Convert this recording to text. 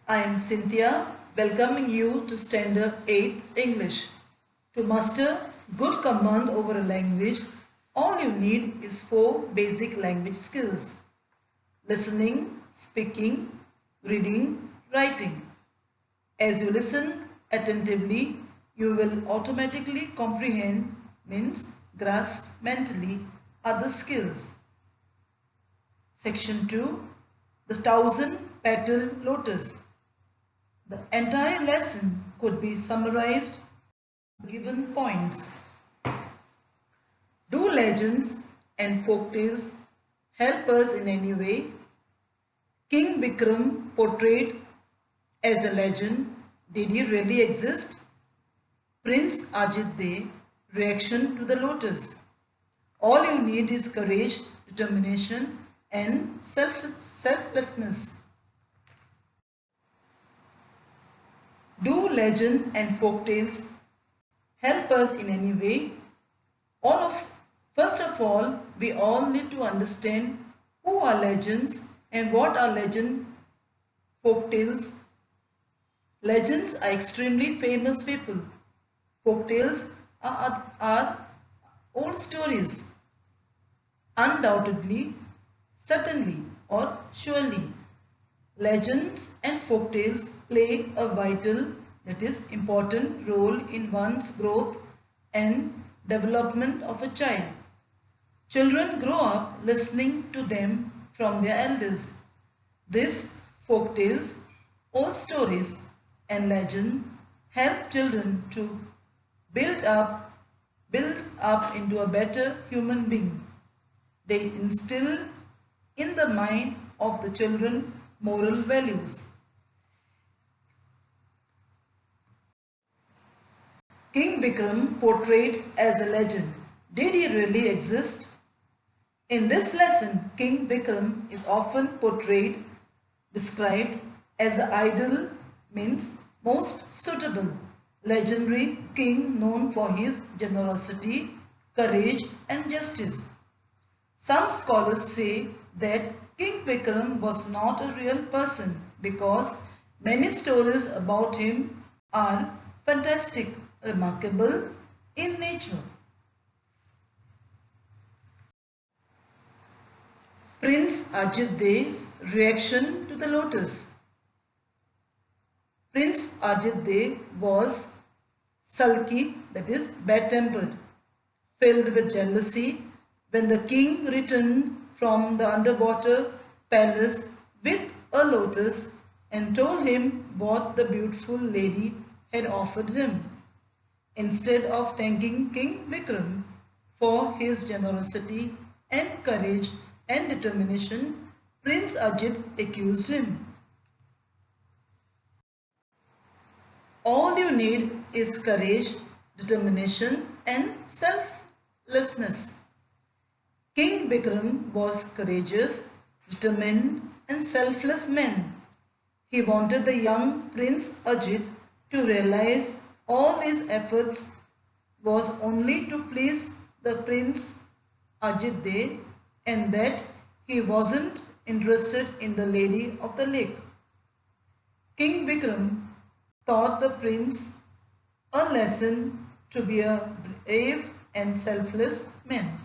I am Cynthia, welcoming you to Standard 8 English. To master good command over a language, all you need is 4 basic language skills: listening, speaking, reading, writing. As you listen attentively, you will automatically comprehend, means grasp mentally, other skills. Section 2, the thousand petaled lotus. The entire lesson could be summarized in given points. Do legends and folktales help us in any way? King Bikram portrayed as a legend. Did he really exist? Prince Ajit Dey, reaction to the lotus. All you need is courage, determination, and selflessness. Do legend and folktales help us in any way? First of all, we all need to understand who are legends and what are legend folktales. Legends are extremely famous people. Folktales are old stories. Undoubtedly, certainly, or surely. Legends and folktales play a vital, that is, important role in one's growth and development of a child. Children grow up listening to them from their elders. These folktales, old stories, and legends help children to build up into a better human being. They instill in the mind of the children moral values. King Bikram portrayed as a legend. Did he really exist? In this lesson, King Bikram is often described as the ideal, means most suitable, legendary king known for his generosity, courage, and justice. Some scholars say that King Bikram was not a real person because many stories about him are fantastic, remarkable in nature. Prince Ajit Dey's reaction to the lotus. Prince Ajit Dey was sulky, that is bad-tempered, filled with jealousy when the king returned from the underwater palace with a lotus and told him what the beautiful lady had offered him. Instead of thanking King Bikram for his generosity and courage and determination, Prince Ajit accused him. All you need is courage, determination, and selflessness. King Bikram was courageous, determined, and selfless man. He wanted the young Prince Ajit to realize all his efforts was only to please the Prince Ajit Dey and that he wasn't interested in the lady of the lake. King Bikram taught the prince a lesson to be a brave and selfless man.